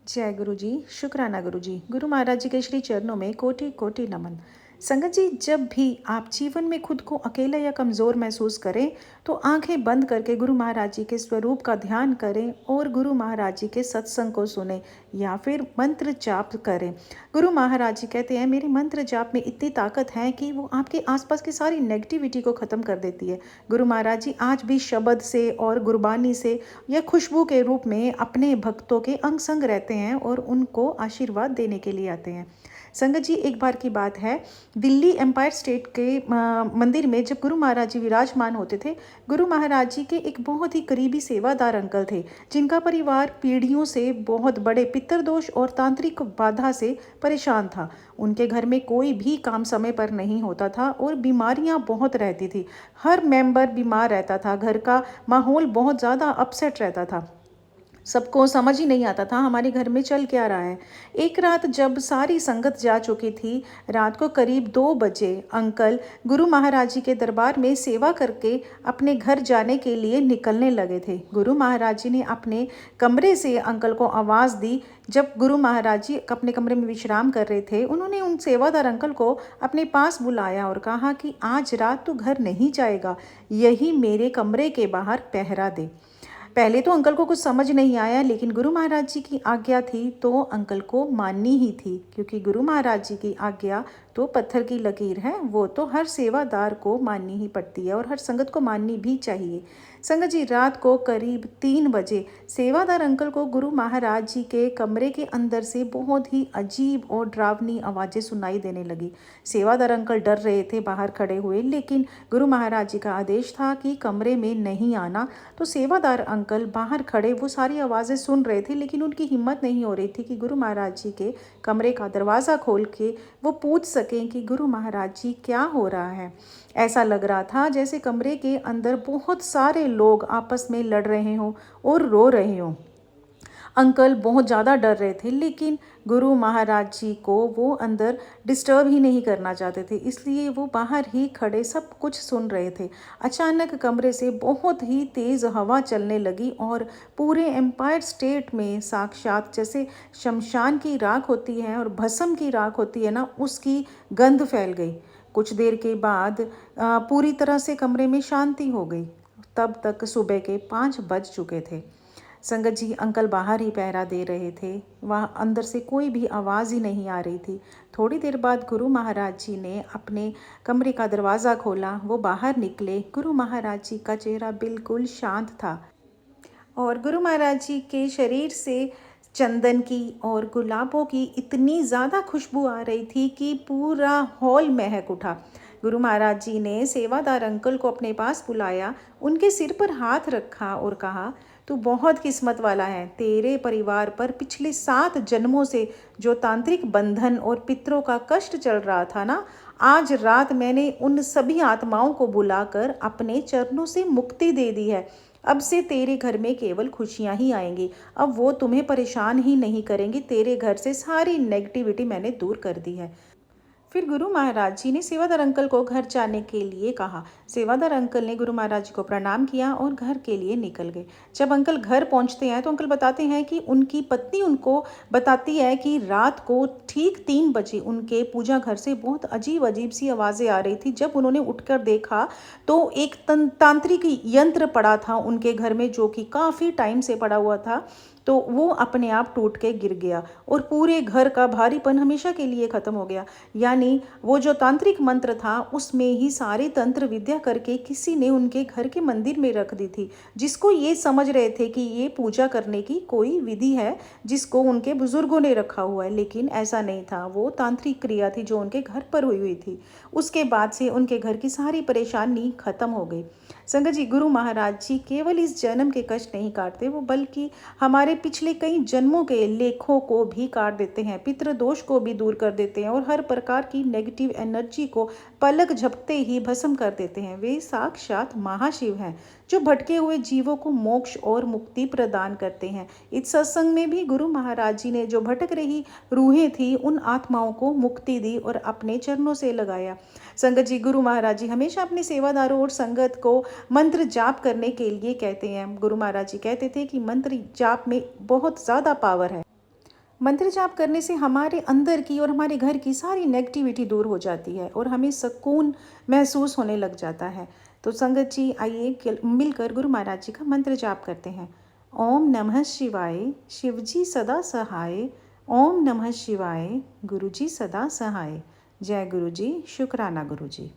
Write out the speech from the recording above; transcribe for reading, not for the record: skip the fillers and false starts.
जय गुरु जी। शुक्राना गुरु जी। गुरु महाराज जी के श्री चरणों में कोटि कोटि नमन। संगत जी, जब भी आप जीवन में खुद को अकेला या कमज़ोर महसूस करें तो आंखें बंद करके गुरु महाराज जी के स्वरूप का ध्यान करें और गुरु महाराज जी के सत्संग को सुने या फिर मंत्र जाप करें। गुरु महाराज जी कहते हैं, मेरे मंत्र जाप में इतनी ताकत है कि वो आपके आसपास की सारी नेगेटिविटी को ख़त्म कर देती है। गुरु महाराज जी आज भी शब्द से और गुरबानी से या खुशबू के रूप में अपने भक्तों के अंग संग रहते हैं और उनको आशीर्वाद देने के लिए आते हैं। संगत जी, एक बार की बात है, दिल्ली एम्पायर स्टेट के मंदिर में जब गुरु महाराज जी विराजमान होते थे, गुरु महाराज जी के एक बहुत ही करीबी सेवादार अंकल थे जिनका परिवार पीढ़ियों से बहुत बड़े पितृदोष और तांत्रिक बाधा से परेशान था। उनके घर में कोई भी काम समय पर नहीं होता था और बीमारियां बहुत रहती थी। हर मेंबर बीमार रहता था, घर का माहौल बहुत ज़्यादा अपसेट रहता था। सबको समझ ही नहीं आता था हमारे घर में चल क्या रहा है। एक रात जब सारी संगत जा चुकी थी, रात को करीब 2 बजे अंकल गुरु महाराज जी के दरबार में सेवा करके अपने घर जाने के लिए निकलने लगे थे। गुरु महाराज जी ने अपने कमरे से अंकल को आवाज़ दी। जब गुरु महाराज जी अपने कमरे में विश्राम कर रहे थे, उन्होंने उन सेवादार अंकल को अपने पास बुलाया और कहा कि आज रात तू घर नहीं जाएगा, यही मेरे कमरे के बाहर पहरा दे। पहले तो अंकल को कुछ समझ नहीं आया, लेकिन गुरु महाराज जी की आज्ञा थी तो अंकल को माननी ही थी, क्योंकि गुरु महाराज जी की आज्ञा तो पत्थर की लकीर है, वो तो हर सेवादार को माननी ही पड़ती है और हर संगत को माननी भी चाहिए। संगत जी, रात को करीब 3 बजे सेवादार अंकल को गुरु महाराज जी के कमरे के अंदर से बहुत ही अजीब और डरावनी आवाज़ें सुनाई देने लगी। सेवादार अंकल डर रहे थे बाहर खड़े हुए, लेकिन गुरु महाराज जी का आदेश था कि कमरे में नहीं आना। तो सेवादार अंकल बाहर खड़े वो सारी आवाज़ें सुन रहे थे, लेकिन उनकी हिम्मत नहीं हो रही थी कि गुरु महाराज जी के कमरे का दरवाज़ा खोल के वो पूछ सकें कि गुरु महाराज जी क्या हो रहा है। ऐसा लग रहा था जैसे कमरे के अंदर बहुत सारे लोग आपस में लड़ रहे हों और रो रहे हों। अंकल बहुत ज़्यादा डर रहे थे, लेकिन गुरु महाराज जी को वो अंदर डिस्टर्ब ही नहीं करना चाहते थे, इसलिए वो बाहर ही खड़े सब कुछ सुन रहे थे। अचानक कमरे से बहुत ही तेज़ हवा चलने लगी और पूरे एम्पायर स्टेट में साक्षात जैसे शमशान की राख होती है और भस्म की राख होती है ना, उसकी गंध फैल गई। कुछ देर के बाद पूरी तरह से कमरे में शांति हो गई। तब तक सुबह के 5 बज चुके थे। संगत जी, अंकल बाहर ही पहरा दे रहे थे, वहाँ अंदर से कोई भी आवाज़ ही नहीं आ रही थी। थोड़ी देर बाद गुरु महाराज जी ने अपने कमरे का दरवाज़ा खोला, वो बाहर निकले। गुरु महाराज जी का चेहरा बिल्कुल शांत था और गुरु महाराज जी के शरीर से चंदन की और गुलाबों की इतनी ज़्यादा खुशबू आ रही थी कि पूरा हॉल महक उठा। गुरु महाराज जी ने सेवादार अंकल को अपने पास बुलाया, उनके सिर पर हाथ रखा और कहा, तू बहुत किस्मत वाला है। तेरे परिवार पर पिछले 7 जन्मों से जो तांत्रिक बंधन और पितरों का कष्ट चल रहा था ना, आज रात मैंने उन सभी आत्माओं को बुलाकर अपने चरणों से मुक्ति दे दी है। अब से तेरे घर में केवल खुशियां ही आएंगी। अब वो तुम्हें परेशान ही नहीं करेंगी। तेरे घर से सारी नेगेटिविटी मैंने दूर कर दी है। फिर गुरु महाराज जी ने सेवादार अंकल को घर जाने के लिए कहा। सेवादार अंकल ने गुरु महाराज जी को प्रणाम किया और घर के लिए निकल गए। जब अंकल घर पहुंचते हैं तो अंकल बताते हैं कि उनकी पत्नी उनको बताती है कि रात को ठीक 3 बजे उनके पूजा घर से बहुत अजीब अजीब सी आवाज़ें आ रही थी। जब उन्होंने उठकर देखा तो एक तांत्रिक यंत्र पड़ा था उनके घर में, जो कि काफ़ी टाइम से पड़ा हुआ था, तो वो अपने आप टूट के गिर गया और पूरे घर का भारीपन हमेशा के लिए ख़त्म हो गया। यानी वो जो तांत्रिक मंत्र था उसमें ही सारी तंत्र विद्या करके किसी ने उनके घर के मंदिर में रख दी थी, जिसको ये समझ रहे थे कि ये पूजा करने की कोई विधि है जिसको उनके बुजुर्गों ने रखा हुआ है, लेकिन ऐसा नहीं था। वो तांत्रिक क्रिया थी जो उनके घर पर हुई थी। उसके बाद से उनके घर की सारी परेशानी खत्म हो गई। संगत जी, गुरु महाराज जी केवल इस जन्म के कष्ट नहीं काटते, वो बल्कि हमारे पिछले कई जन्मों के लेखों को भी काट देते हैं, पितृदोष को भी दूर कर देते हैं और हर प्रकार की नेगेटिव एनर्जी को पलक झपकते ही भस्म कर देते हैं। वे साक्षात महाशिव हैं जो भटके हुए जीवों को मोक्ष और मुक्ति प्रदान करते हैं। इस सत्संग में भी गुरु महाराज जी ने जो भटक रही रूहें थी उन आत्माओं को मुक्ति दी और अपने चरणों से लगाया। संगत जी, गुरु महाराज जी हमेशा अपने सेवादारों और संगत को मंत्र जाप करने के लिए कहते हैं। गुरु महाराज जी कहते थे कि मंत्र जाप में बहुत ज़्यादा पावर है। मंत्र जाप करने से हमारे अंदर की और हमारे घर की सारी नेगेटिविटी दूर हो जाती है और हमें सुकून महसूस होने लग जाता है। तो संगत जी आइए मिलकर गुरु महाराज जी का मंत्र जाप करते हैं। ओम नमः शिवाय, शिव जी सदा सहाय। ओम नमः शिवाय, गुरु जी सदा सहाय। जय गुरु जी, शुक्राना गुरु जी।